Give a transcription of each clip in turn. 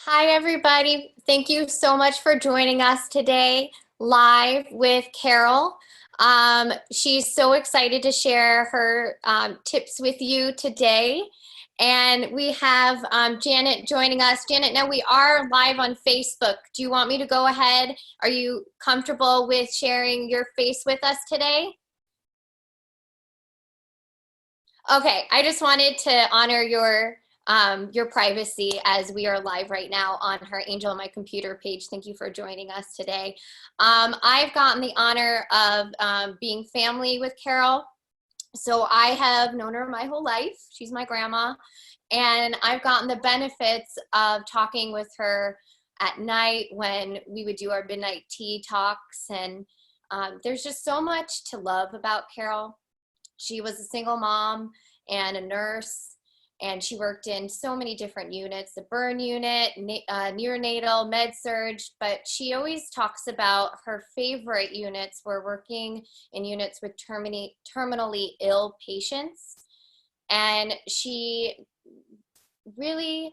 Hi, everybody. Thank you so much for joining us today live with Carol. She's so excited to share her tips with you today. And we have Janet joining us. Janet, now we are live on Facebook. Do you want me to go ahead? Are you comfortable with sharing your face with us today? Okay, I just wanted to honor your privacy as we are live right now on her Angel on My Computer page. Thank you for joining us today. I've gotten the honor of being family with Carol. So I have known her my whole life. She's my grandma. And I've gotten the benefits of talking with her at night when we would do our midnight tea talks. And there's just so much to love about Carol. She was a single mom and a nurse, and she worked in so many different units, the burn unit, neonatal, med surg, but she always talks about her favorite units were working in units with terminally ill patients. And she really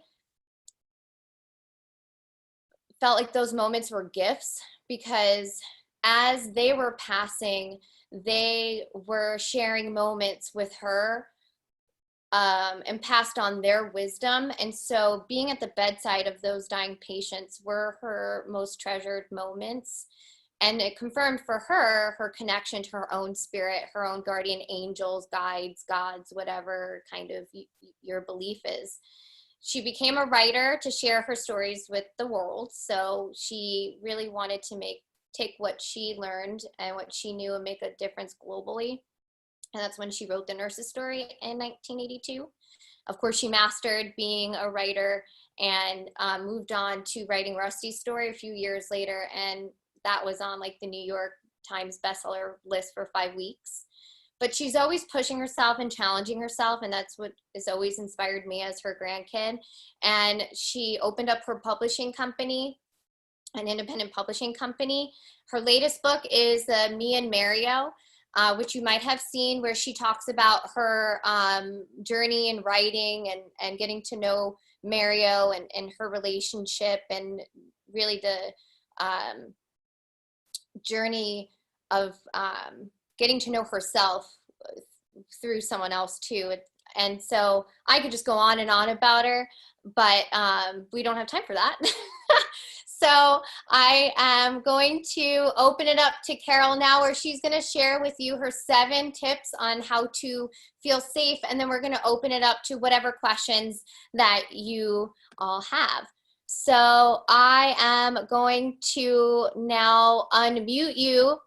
felt like those moments were gifts because as they were passing, they were sharing moments with her and passed on their wisdom. And so being at the bedside of those dying patients were her most treasured moments. And it confirmed for her connection to her own spirit, her own guardian angels, guides, gods, whatever kind of your belief is. She became a writer to share her stories with the world. So she really wanted to take what she learned and what she knew and make a difference globally. And that's when she wrote The Nurse's Story in 1982. Of course, she mastered being a writer and moved on to writing Rusty's Story a few years later. And that was on like the New York Times bestseller list for 5 weeks. But she's always pushing herself and challenging herself. And that's what has always inspired me as her grandkid. And she opened up her publishing company, an independent publishing company. Her latest book is Me and Mario, which you might have seen, where she talks about her journey in writing and getting to know Mario and her relationship, and really the journey of getting to know herself through someone else too. And so I could just go on and on about her, but we don't have time for that. So I am going to open it up to Carol now, where she's going to share with you her 7 tips on how to feel safe. And then we're going to open it up to whatever questions that you all have. So I am going to now unmute you,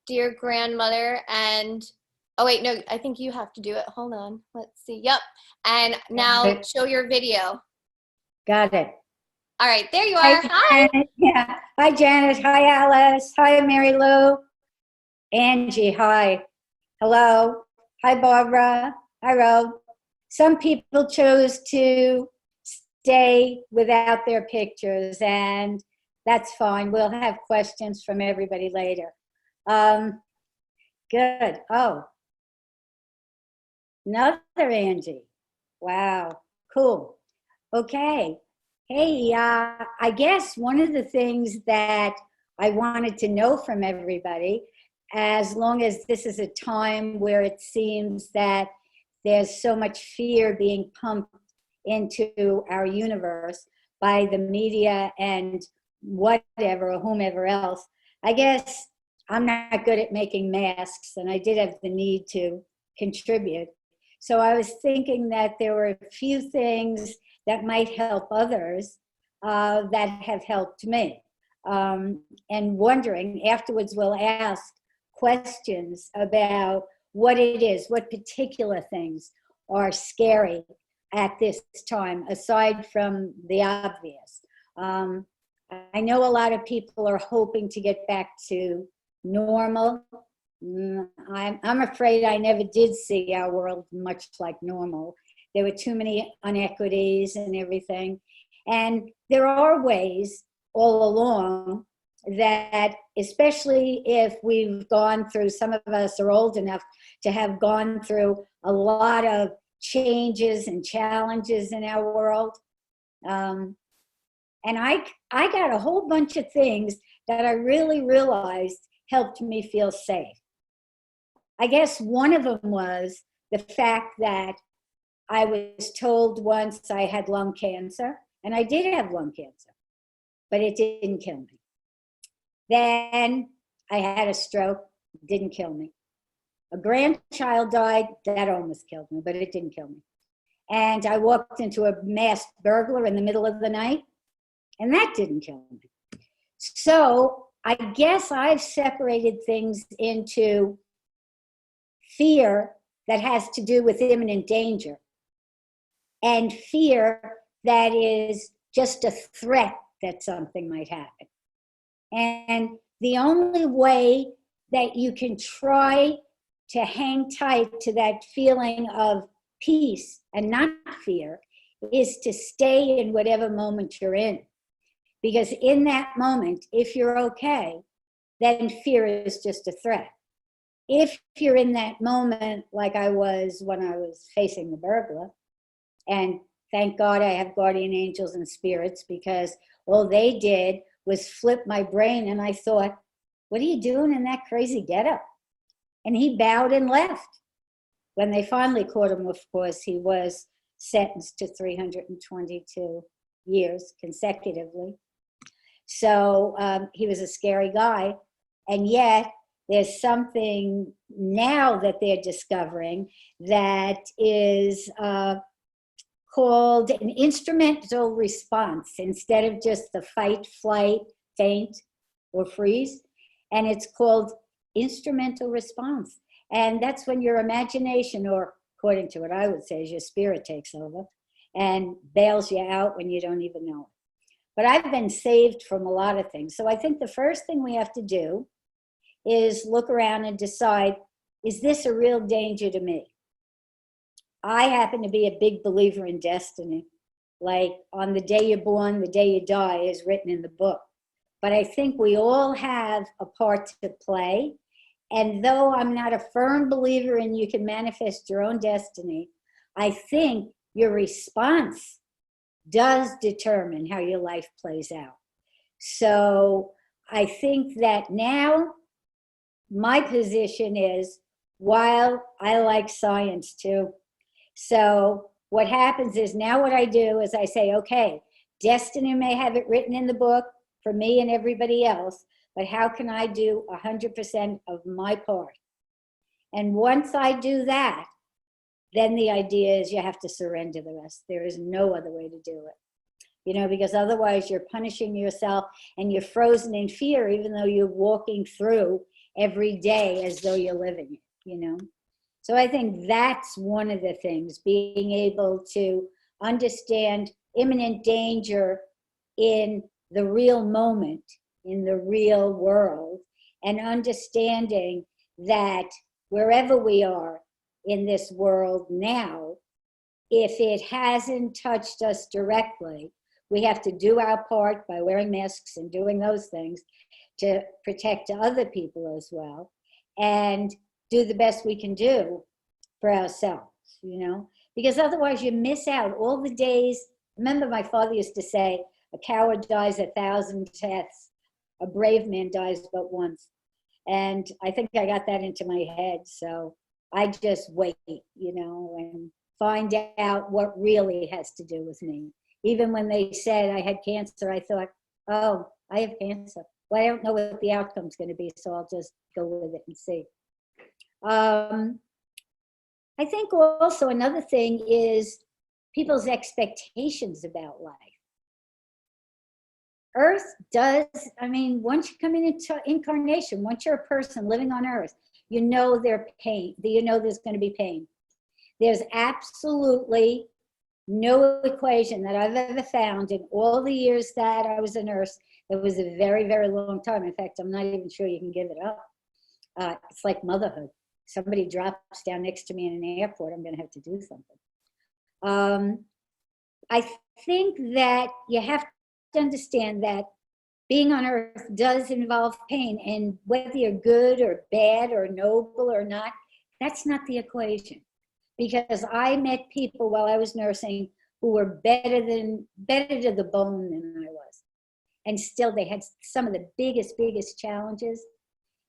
dear grandmother. And oh wait, no, I think you have to do it. Hold on. Let's see. Yep. And now show your video. Got it. All right, there you Hi, are. Hi. Janet. Yeah. Hi, Janet. Hi, Alice. Hi, Mary Lou. Angie. Hi. Hello. Hi, Barbara. Hi, Rob. Some people chose to stay without their pictures, and that's fine. We'll have questions from everybody later. Good. Oh, another Angie. Wow. Cool. Okay. Hey, I guess one of the things that I wanted to know from everybody, as long as this is a time where it seems that there's so much fear being pumped into our universe by the media and whatever, or whomever else, I guess I'm not good at making masks, and I did have the need to contribute. So I was thinking that there were a few things that might help others that have helped me. And wondering, afterwards we'll ask questions about what it is, what particular things are scary at this time, aside from the obvious. I know a lot of people are hoping to get back to normal. I'm afraid I never did see our world much like normal. There were too many inequities and everything. And there are ways all along that, especially if we've gone through, some of us are old enough to have gone through a lot of changes and challenges in our world. And I got a whole bunch of things that I really realized helped me feel safe. I guess one of them was the fact that I was told once I had lung cancer, and I did have lung cancer, but it didn't kill me. Then I had a stroke, didn't kill me. A grandchild died, that almost killed me, but it didn't kill me. And I walked into a masked burglar in the middle of the night, and that didn't kill me. So I guess I've separated things into fear that has to do with imminent danger and fear that is just a threat that something might happen. And the only way that you can try to hang tight to that feeling of peace and not fear is to stay in whatever moment you're in. Because in that moment, if you're okay, then fear is just a threat. If you're in that moment, like I was when I was facing the burglar, and thank God I have guardian angels and spirits, because all they did was flip my brain, and I thought, what are you doing in that crazy getup? And he bowed and left. When they finally caught him, of course, he was sentenced to 322 years consecutively. So he was a scary guy. And yet there's something now that they're discovering that is called an instrumental response instead of just the fight, flight, faint, or freeze. And it's called instrumental response. And that's when your imagination, or according to what I would say, is your spirit takes over and bails you out when you don't even know it. But I've been saved from a lot of things. So I think the first thing we have to do is look around and decide, is this a real danger to me? I happen to be a big believer in destiny. Like, on the day you're born, the day you die is written in the book. But I think we all have a part to play. And though I'm not a firm believer in you can manifest your own destiny, I think your response does determine how your life plays out. So I think that now my position is, while I like science too, so what happens is now what I do is I say, okay, destiny may have it written in the book for me and everybody else, but how can I do 100% of my part? And once I do that, then the idea is you have to surrender the rest. There is no other way to do it. You know, because otherwise you're punishing yourself and you're frozen in fear, even though you're walking through every day as though you're living it, you know? So I think that's one of the things, being able to understand imminent danger in the real moment, in the real world, and understanding that wherever we are in this world now, if it hasn't touched us directly, we have to do our part by wearing masks and doing those things to protect other people as well, and do the best we can do for ourselves, you know, because otherwise you miss out all the days. Remember, my father used to say, a coward dies 1,000 deaths, a brave man dies but once. And I think I got that into my head. So I just wait, you know, and find out what really has to do with me. Even when they said I had cancer, I thought, oh, I have cancer. Well, I don't know what the outcome's going to be, so I'll just go with it and see. I think also another thing is people's expectations about life. Earth does, I mean, once you come into incarnation, once you're a person living on Earth, you know there's pain, you know there's going to be pain. There's absolutely no equation that I've ever found in all the years that I was a nurse. It was a very, very long time. In fact, I'm not even sure you can give it up. It's like motherhood. Somebody drops down next to me in an airport, I'm going to have to do something. I think that you have to understand that being on Earth does involve pain, and whether you're good or bad or noble or not, that's not the equation. Because I met people while I was nursing who were better to the bone than I was. and still they had some of the biggest challenges,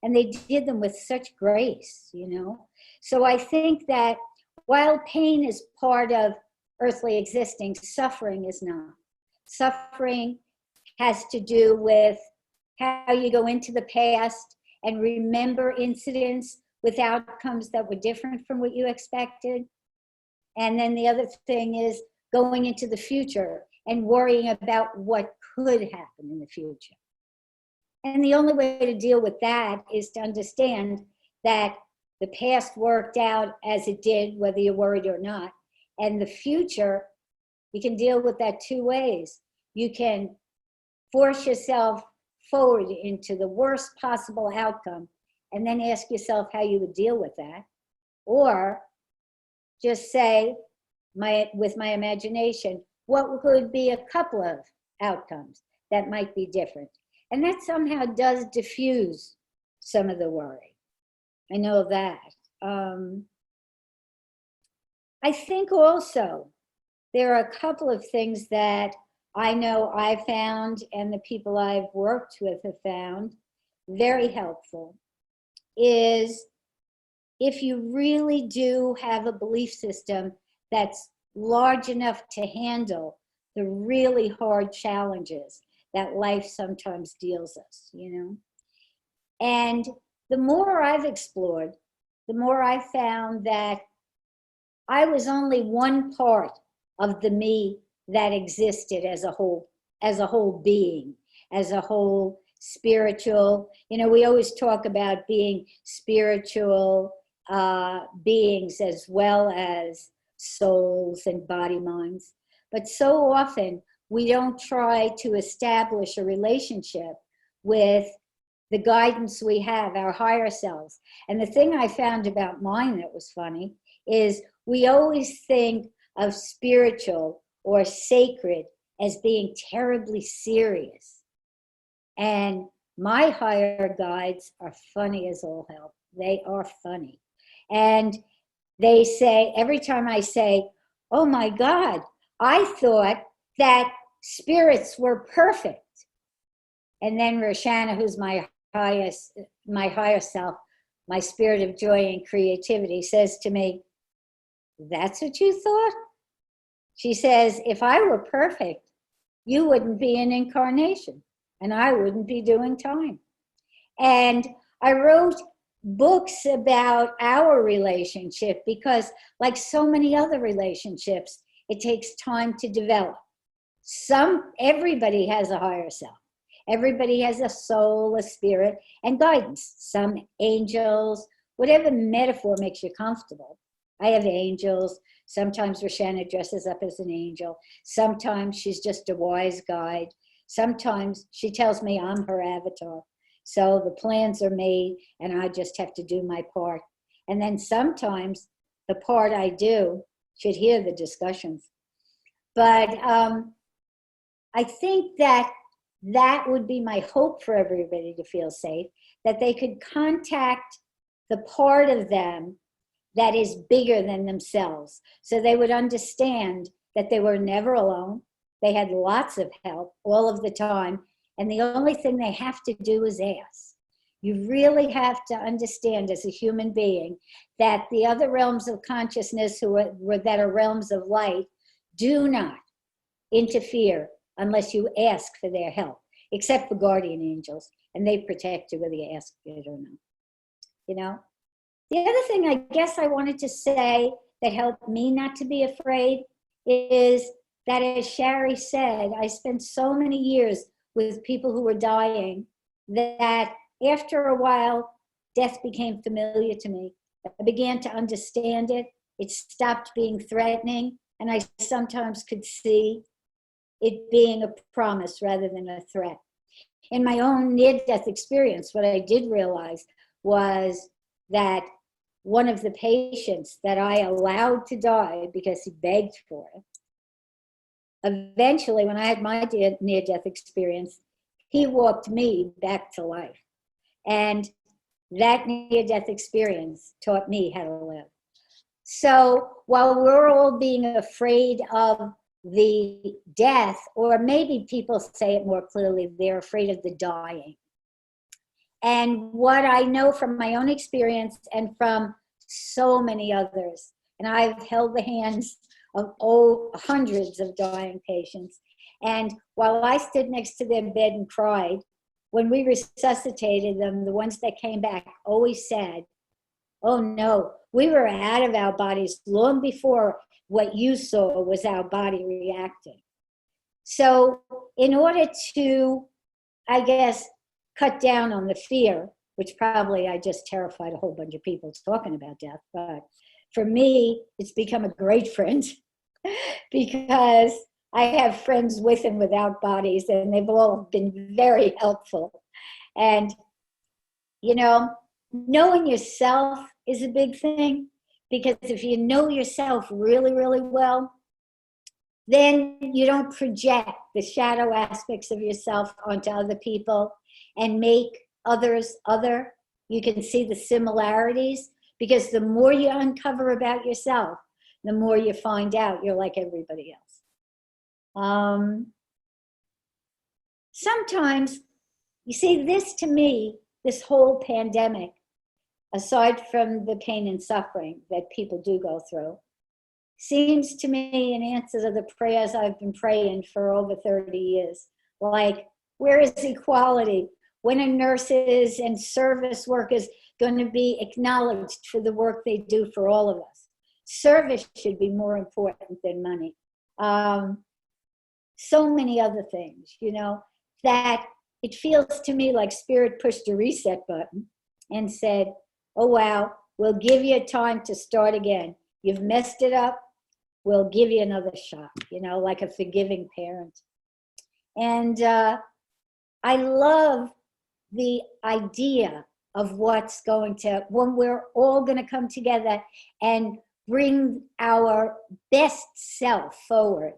and they did them with such grace, you know. So I think that while pain is part of earthly existing, suffering is not. Suffering has to do with how you go into the past and remember incidents with outcomes that were different from what you expected. And then the other thing is going into the future and worrying about what could happen in the future. And the only way to deal with that is to understand that the past worked out as it did, whether you're worried or not. And the future, you can deal with that two ways. You can force yourself forward into the worst possible outcome and then ask yourself how you would deal with that. Or just say, with my imagination, what could be a couple of outcomes that might be different? And that somehow does diffuse some of the worry. I know that. I think also there are a couple of things that I know I found and the people I've worked with have found very helpful is if you really do have a belief system that's large enough to handle the really hard challenges that life sometimes deals us, you know. And the more I've explored, the more I found that I was only one part of the me that existed as a whole being, as a whole spiritual. You know, we always talk about being spiritual beings as well as souls and body minds. But so often we don't try to establish a relationship with the guidance we have, our higher selves. And the thing I found about mine that was funny is we always think of spiritual or sacred as being terribly serious. And my higher guides are funny as all hell. They are funny. And they say, every time I say, oh my God, I thought that spirits were perfect. And then Roshana, who's my higher self, my spirit of joy and creativity, says to me, that's what you thought? She says, if I were perfect, you wouldn't be in incarnation and I wouldn't be doing time. And I wrote books about our relationship because, like so many other relationships, it takes time to develop. Everybody has a higher self. Everybody has a soul, a spirit, and guidance. Some angels, whatever metaphor makes you comfortable. I have angels. Sometimes Roshana dresses up as an angel. Sometimes she's just a wise guide. Sometimes she tells me I'm her avatar. So the plans are made and I just have to do my part. And then sometimes the part I do should hear the discussions. But I think that would be my hope for everybody to feel safe, that they could contact the part of them that is bigger than themselves. So they would understand that they were never alone. They had lots of help all of the time. And the only thing they have to do is ask. You really have to understand as a human being that the other realms of consciousness that are realms of light do not interfere unless you ask for their help, except for guardian angels. And they protect you whether you ask it or not. You know? The other thing I guess I wanted to say that helped me not to be afraid is that, as Shari said, I spent so many years with people who were dying that after a while, death became familiar to me. I began to understand it. It stopped being threatening, and I sometimes could see it being a promise rather than a threat. In my own near-death experience, what I did realize was that one of the patients that I allowed to die because he begged for it, eventually, when I had my near-death experience, he walked me back to life. And that near-death experience taught me how to live. So while we're all being afraid of the death, or maybe people say it more clearly, they're afraid of the dying. And what I know from my own experience and from so many others, and I've held the hands of hundreds of dying patients. And while I stood next to their bed and cried, when we resuscitated them, the ones that came back always said, "Oh no, we were out of our bodies long before what you saw was our body reacting." So in order to, I guess, cut down on the fear, which probably I just terrified a whole bunch of people talking about death, but for me, it's become a great friend because I have friends with and without bodies, and they've all been very helpful. And, you know, knowing yourself is a big thing, because if you know yourself really, really well, then you don't project the shadow aspects of yourself onto other people and make others other. You can see the similarities, because the more you uncover about yourself, the more you find out you're like everybody else. Sometimes, you see, this to me, this whole pandemic, aside from the pain and suffering that people do go through, seems to me an answer to the prayers I've been praying for over 30 years. Like, where is equality? When are nurses and service workers going to be acknowledged for the work they do for all of us? Service should be more important than money. So many other things, you know, that it feels to me like Spirit pushed a reset button and said, "Oh, wow, we'll give you time to start again. You've messed it up. We'll give you another shot," you know, like a forgiving parent. And I love the idea of what's going to, when we're all going to come together and bring our best self forward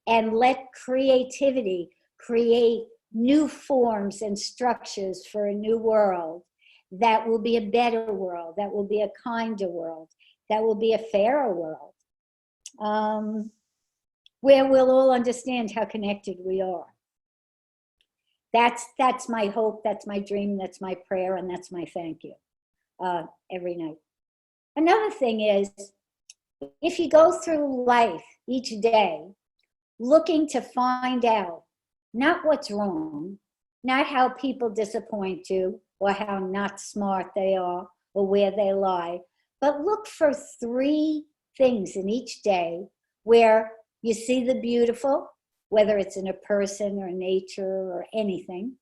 and let creativity create new forms and structures for a new world that will be a better world, that will be a kinder world, that will be a fairer world, where we'll all understand how connected we are. That's my hope, that's my dream, that's my prayer, and that's my thank you every night. Another thing is, if you go through life each day looking to find out not what's wrong, not how people disappoint you or how not smart they are or where they lie, but look for 3 things in each day where you see the beautiful, whether it's in a person or nature or anything.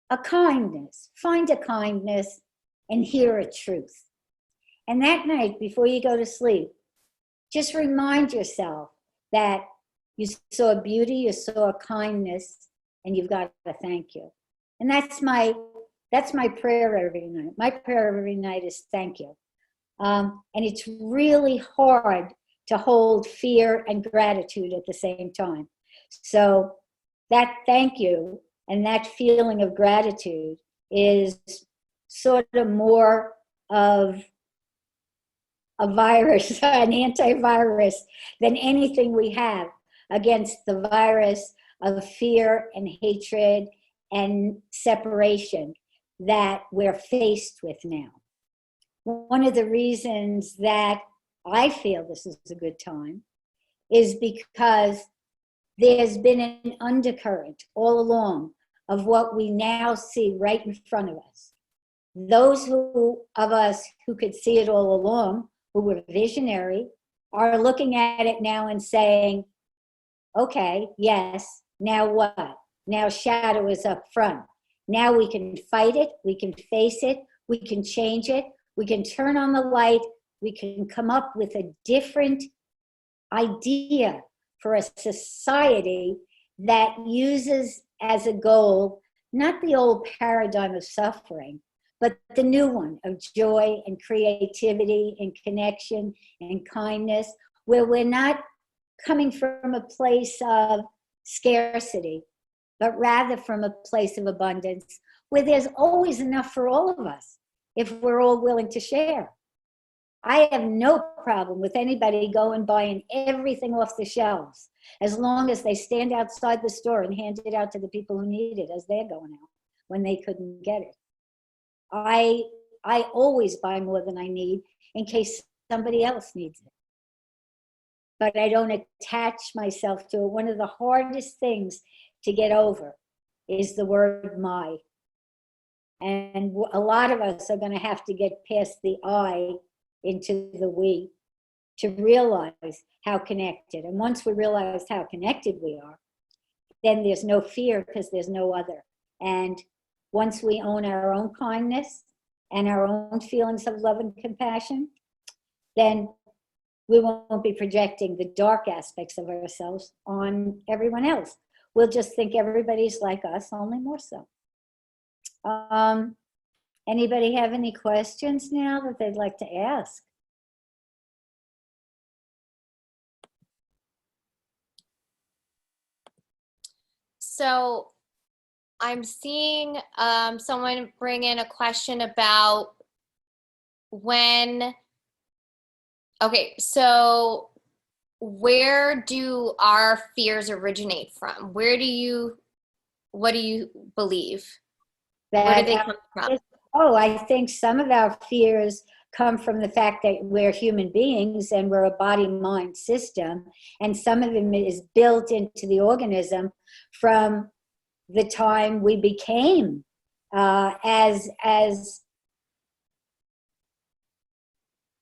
A kindness, find a kindness and hear a truth. And that night, before you go to sleep, just remind yourself that you saw beauty, you saw kindness, and you've got to thank you. And that's my prayer every night. My prayer every night is thank you. And it's really hard to hold fear and gratitude at the same time. So that thank you and that feeling of gratitude is sort of more of a virus, an antivirus, than anything we have against the virus of fear and hatred and separation that we're faced with now. One of the reasons that I feel this is a good time is because there's been an undercurrent all along of what we now see right in front of us. Those of us who could see it all along, who were visionary, are looking at it now and saying, okay, yes, now what? Now shadow is up front. Now we can fight it, we can face it, we can change it, we can turn on the light, we can come up with a different idea for a society that uses as a goal not the old paradigm of suffering, but the new one of joy and creativity and connection and kindness, where we're not coming from a place of scarcity, but rather from a place of abundance, where there's always enough for all of us if we're all willing to share. I have no problem with anybody going buying everything off the shelves, as long as they stand outside the store and hand it out to the people who need it as they're going out when they couldn't get it. I always buy more than I need in case somebody else needs it. But I don't attach myself to it. One of the hardest things to get over is the word my. And a lot of us are going to have to get past the I into the we to realize how connected. And once we realize how connected we are, then there's no fear because there's no other. And once we own our own kindness and our own feelings of love and compassion, then we won't be projecting the dark aspects of ourselves on everyone else. We'll just think everybody's like us, only more so. Anybody have any questions now that they'd like to ask? So I'm seeing someone bring in a question about when, okay, so where do our fears originate from? What do you believe? Where do they come from? Oh, I think some of our fears come from the fact that we're human beings and we're a body-mind system, and some of them is built into the organism from the time we became as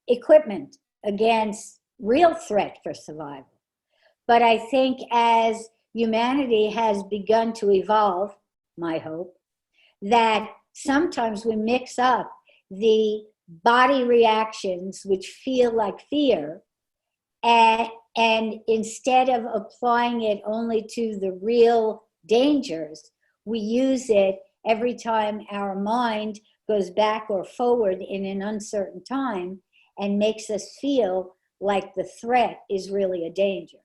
equipment against real threat for survival. But I think as humanity has begun to evolve, my hope, that sometimes we mix up the body reactions which feel like fear, and instead of applying it only to the real dangers, we use it every time our mind goes back or forward in an uncertain time and makes us feel like the threat is really a danger.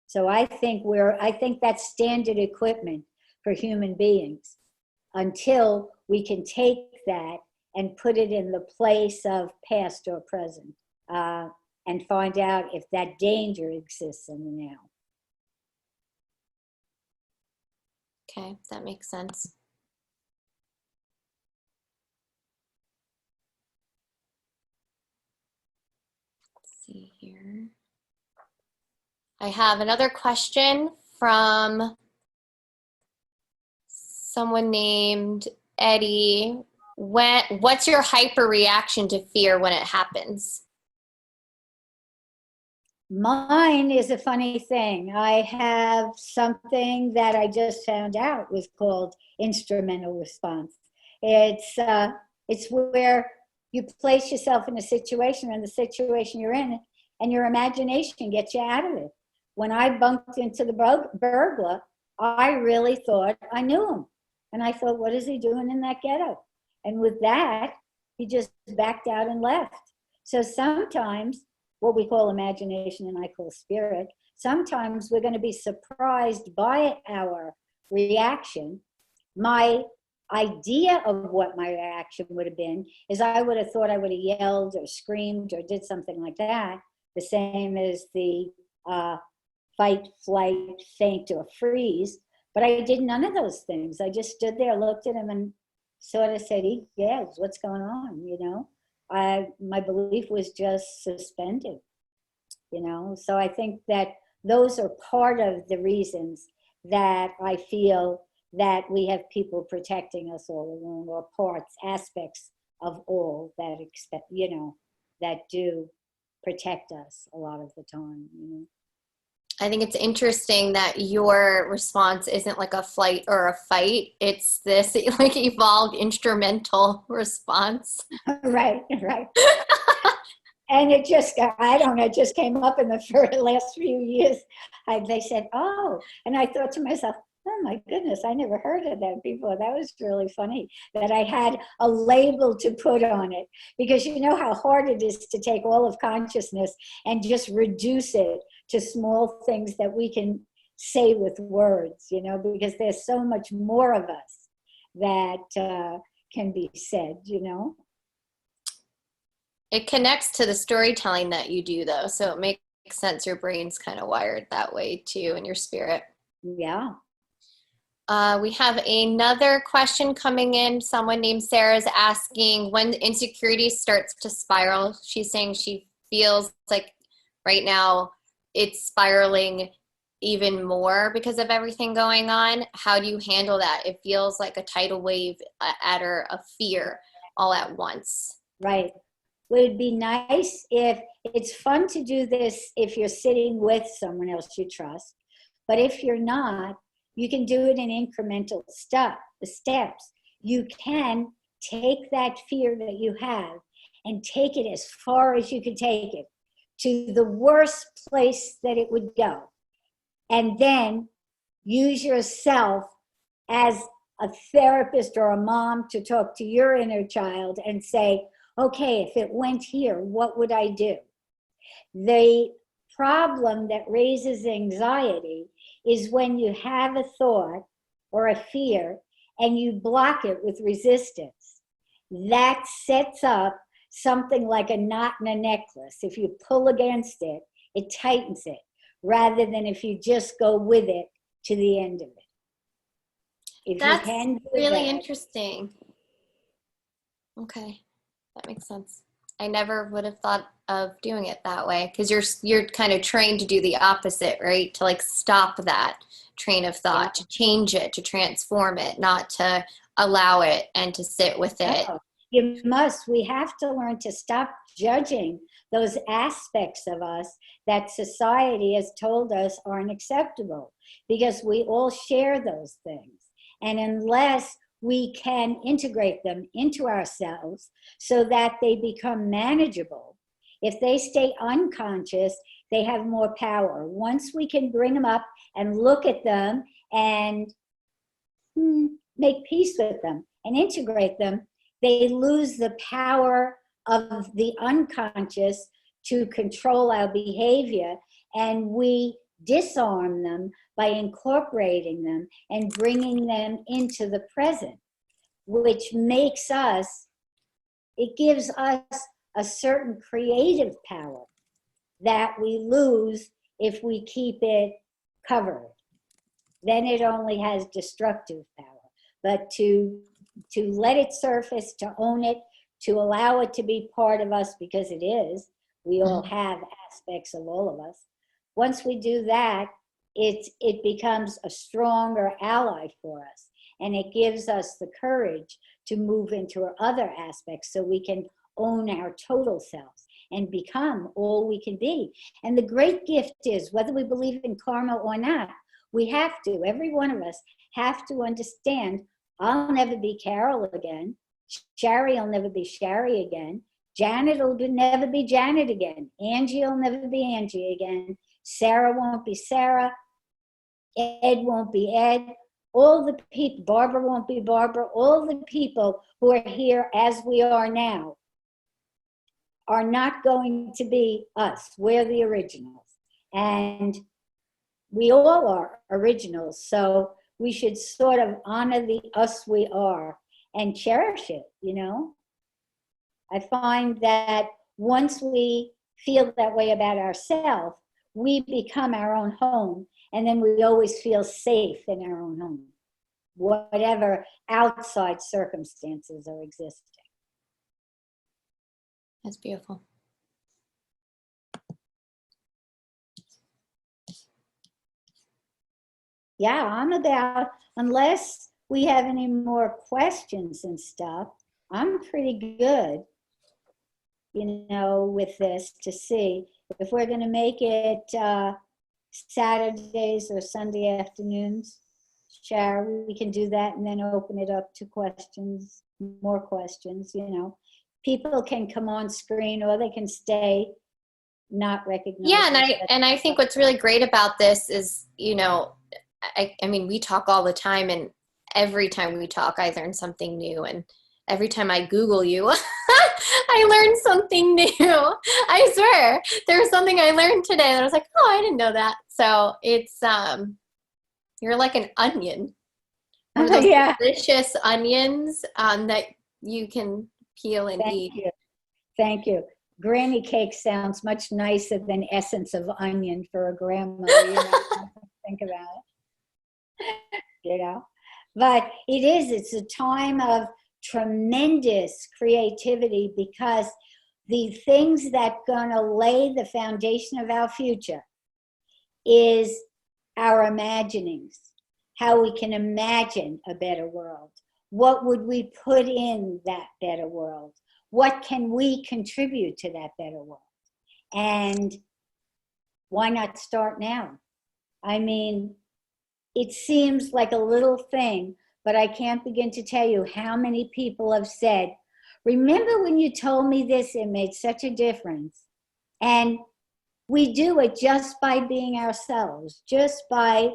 So I think that's standard equipment for human beings until we can take that and put it in the place of past or present, and find out if that danger exists in the now. Okay, that makes sense. Let's see here. I have another question from someone named Eddie. What's your hyper reaction to fear when it happens? Mine is a funny thing. I have something that I just found out was called instrumental response. It's where you place yourself in a situation, and the situation you're in, and your imagination gets you out of it. When I bumped into the burglar, I really thought I knew him. And I thought, what is he doing in that ghetto? And with that, he just backed out and left. So sometimes, what we call imagination and I call spirit, sometimes we're going to be surprised by our reaction. My idea of what my reaction would have been is I would have thought I would have yelled or screamed or did something like that, the same as the fight, flight, faint, or freeze. But I did none of those things. I just stood there, looked at him, and sort of said, yes, what's going on, you know? My belief was just suspended, you know? So I think that those are part of the reasons that I feel that we have people protecting us all along, or parts, aspects of all that that do protect us a lot of the time, you know? I think it's interesting that your response isn't like a flight or a fight. It's this like evolved instrumental response. Right. And it just, I don't know, it just came up in the last few years. They said, oh, and I thought to myself, oh my goodness, I never heard of that before. That was really funny that I had a label to put on it, because you know how hard it is to take all of consciousness and just reduce it to small things that we can say with words, you know, because there's so much more of us that can be said, you know. It connects to the storytelling that you do, though, so it makes sense. Your brain's kind of wired that way too, and your spirit. Yeah. We have another question coming in. Someone named Sarah is asking when insecurity starts to spiral. She's saying she feels like right now it's spiraling even more because of everything going on. How do you handle that? It feels like a tidal wave at her of fear all at once. Right. Would it be nice if it's fun to do this if you're sitting with someone else you trust, but if you're not, you can do it in incremental steps. You can take that fear that you have and take it as far as you can take it to the worst place that it would go. And then use yourself as a therapist or a mom to talk to your inner child and say, okay, if it went here, what would I do? The problem that raises anxiety is when you have a thought or a fear and you block it with resistance. That sets up something like a knot in a necklace. If you pull against it, it tightens it, rather than if you just go with it to the end of it. If That's you can do really that, interesting. Okay, that makes sense. I never would have thought of doing it that way because you're kind of trained to do the opposite, right? To like stop that train of thought, to change it, to transform it, not to allow it and to sit with it. no, you must. We have to learn to stop judging those aspects of us that society has told us aren't acceptable, because we all share those things. And unless we can integrate them into ourselves so that they become manageable, if they stay unconscious, they have more power. Once we can bring them up and look at them and make peace with them and integrate them, they lose the power of the unconscious to control our behavior, and we disarm them by incorporating them and bringing them into the present, which makes us, it gives us a certain creative power that we lose if we keep it covered. Then it only has destructive power. But to let it surface, to own it, to allow it to be part of us, because it is, we all have aspects of all of us. Once we do that, it becomes a stronger ally for us, and it gives us the courage to move into our other aspects so we can own our total selves and become all we can be. And the great gift is, whether we believe in karma or not, we have to, every one of us have to understand, I'll never be Carol again. Shari will never be Shari again. Janet will never be Janet again. Angie will never be Angie again. Sarah won't be Sarah. Ed won't be Ed. All the people, Barbara won't be Barbara. All the people who are here as we are now are not going to be us. We're the originals. And we all are originals. So we should sort of honor the us we are and cherish it, you know? I find that once we feel that way about ourselves, we become our own home, and then we always feel safe in our own home, whatever outside circumstances are existing. That's beautiful. Yeah, I'm about, unless we have any more questions and stuff, I'm pretty good, you know, with this, to see if we're going to make it Saturdays or Sunday afternoons. Share, we can do that and then open it up to questions, more questions, you know. People can come on screen or they can stay not recognized. Yeah, and I think what's really great about this is, you know, I mean, we talk all the time, and every time we talk, I learn something new, and every time I Google you, I learn something new. I swear, there was something I learned today that I was like, oh, I didn't know that. So it's, you're like an onion. One of those delicious onions that you can peel and eat. Thank you. granny cake sounds much nicer than essence of onion for a grandmother, you know, think about it, you know. But it's a time of tremendous creativity because the things that gonna lay the foundation of our future is our imaginings, how we can imagine a better world. What would we put in that better world? What can we contribute to that better world? And why not start now? I mean, it seems like a little thing, but I can't begin to tell you how many people have said, remember when you told me this, it made such a difference. And we do it just by being ourselves, just by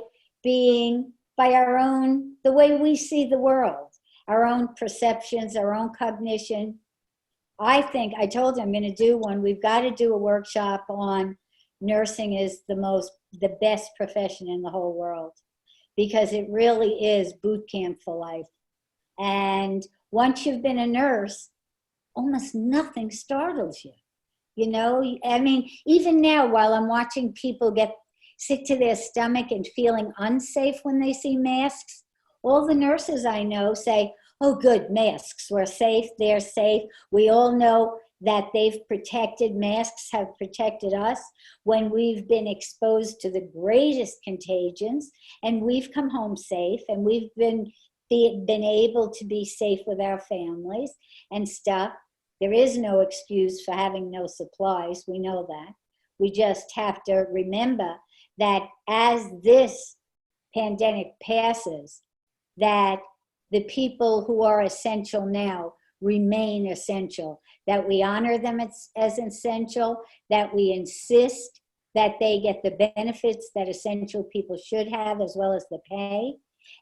being by our own, the way we see the world, our own perceptions, our own cognition. I think, I told you I'm going to do one. We've got to do a workshop on nursing is the best profession in the whole world, because it really is boot camp for life. And once you've been a nurse, almost nothing startles you. You know, I mean, even now, while I'm watching people get sick to their stomach and feeling unsafe when they see masks, all the nurses I know say, oh, good, masks, we're safe, they're safe. We all know that they've protected, masks have protected us when we've been exposed to the greatest contagions, and we've come home safe, and we've been able to be safe with our families and stuff. There is no excuse for having no supplies. We know that. We just have to remember that as this pandemic passes, that the people who are essential now remain essential, that we honor them as essential, that we insist that they get the benefits that essential people should have, as well as the pay,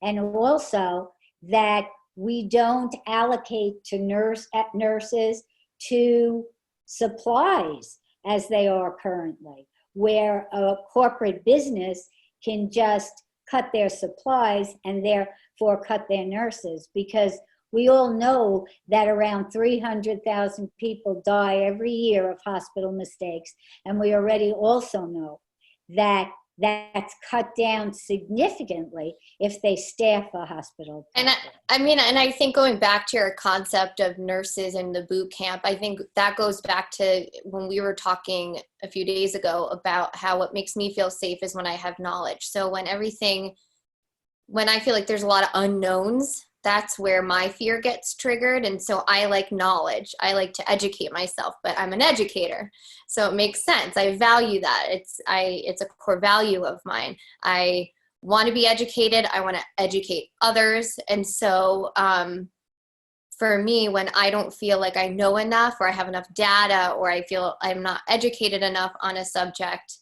and also that we don't allocate to nurses to supplies as they are currently, where a corporate business can just cut their supplies and therefore cut their nurses, because we all know that around 300,000 people die every year of hospital mistakes, and we already also know that that's cut down significantly if they staff a hospital. And I think going back to your concept of nurses and the boot camp, I think that goes back to when we were talking a few days ago about how what makes me feel safe is when I have knowledge. So when I feel like there's a lot of unknowns, that's where my fear gets triggered. And so I like knowledge. I like to educate myself, but I'm an educator. So it makes sense. I value that. It's a core value of mine. I want to be educated. I want to educate others. And so for me, when I don't feel like I know enough, or I have enough data, or I feel I'm not educated enough on a subject,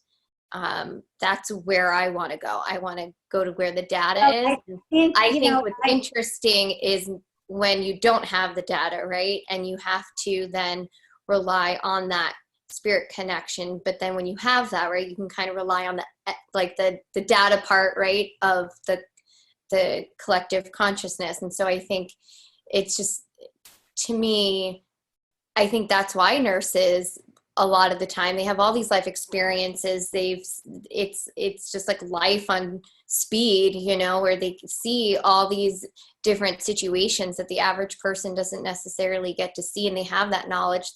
that's where I want to go. I want to go to where the data is. I think what's interesting is when you don't have the data, right? And you have to then rely on that spirit connection. But then when you have that, right, you can kind of rely on the data part, right, of the collective consciousness. And so I think it's just, to me, I think that's why nurses, a lot of the time, they have all these life experiences. It's just like life on speed, you know, where they see all these different situations that the average person doesn't necessarily get to see, and they have that knowledge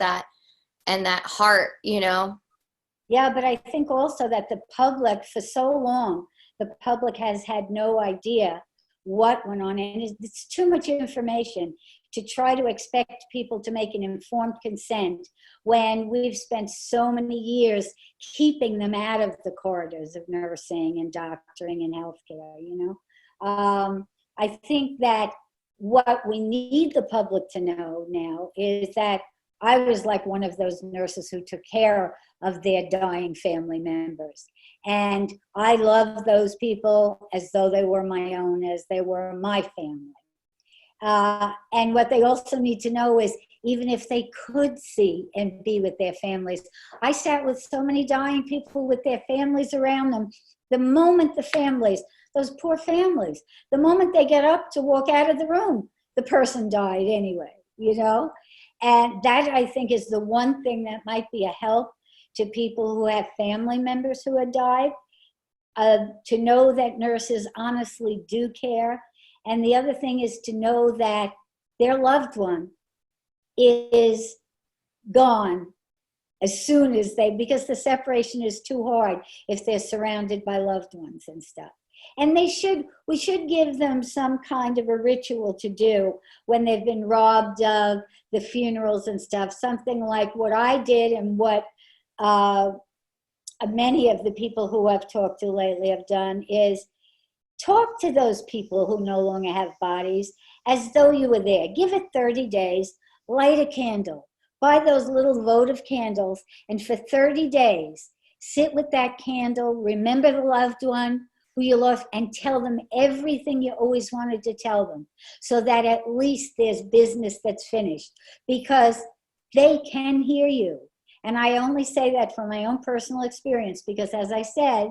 and that heart, you know. Yeah, but I think also that the public, for so long, the public has had no idea what went on, and it's too much information to try to expect people to make an informed consent when we've spent so many years keeping them out of the corridors of nursing and doctoring and healthcare, you know. I think that what we need the public to know now is that I was like one of those nurses who took care of their dying family members. And I love those people as though they were my own, as they were my family. And what they also need to know is, even if they could see and be with their families, I sat with so many dying people with their families around them. The moment the families, those poor families, the moment they get up to walk out of the room, the person died anyway, you know? And that, I think, is the one thing that might be a help to people who have family members who have died, to know that nurses honestly do care. And the other thing is to know that their loved one is gone as soon as because the separation is too hard if they're surrounded by loved ones and stuff. And we should give them some kind of a ritual to do when they've been robbed of the funerals and stuff. Something like what I did and what many of the people who I've talked to lately have done is talk to those people who no longer have bodies as though you were there. Give it 30 days, light a candle, buy those little votive candles, and for 30 days, sit with that candle, remember the loved one who you love, and tell them everything you always wanted to tell them, so that at least there's business that's finished, because they can hear you. And I only say that from my own personal experience, because as I said,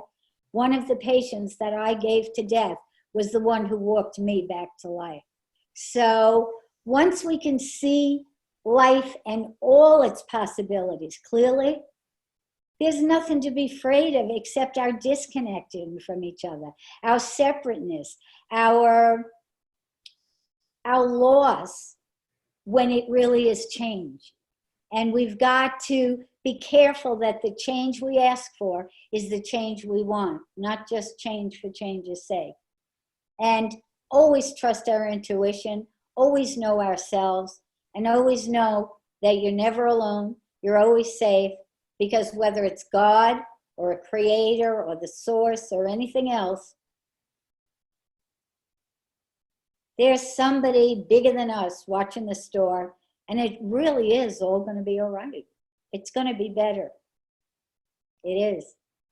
one of the patients that I gave to death was the one who walked me back to life. So once we can see life and all its possibilities clearly, there's nothing to be afraid of except our disconnecting from each other, our separateness, our loss when it really is change. And we've got to be careful that the change we ask for is the change we want, not just change for change's sake. And always trust our intuition, always know ourselves, and always know that you're never alone, you're always safe, because whether it's God or a creator or the source or anything else, there's somebody bigger than us watching the store, and it really is all going to be all right. It's going to be better. It is.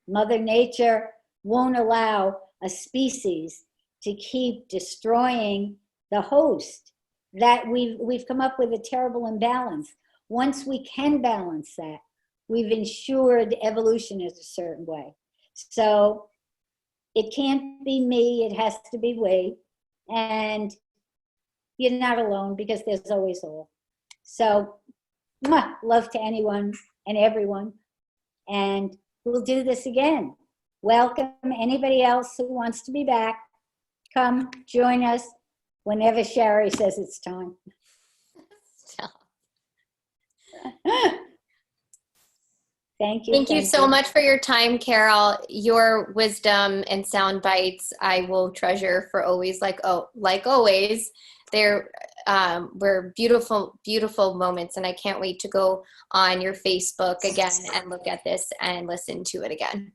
Mother Nature won't allow a species to keep destroying the host. That we've come up with a terrible imbalance. Once we can balance that, we've ensured evolution is a certain way. So it can't be me, it has to be we. And you're not alone, because there's always all. So love to anyone and everyone. And we'll do this again. Welcome anybody else who wants to be back. Come join us whenever Sherry says it's time. Stop. Thank you. Thank you so much for your time, Carol. Your wisdom and sound bites I will treasure for always, like always. They're were beautiful, beautiful moments, and I can't wait to go on your Facebook again and look at this and listen to it again.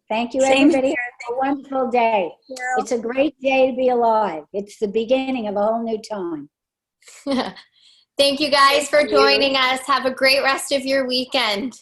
Thank you, everybody. Have a wonderful day. It's a great day to be alive. It's the beginning of a whole new time. Thank you guys for joining us. Have a great rest of your weekend.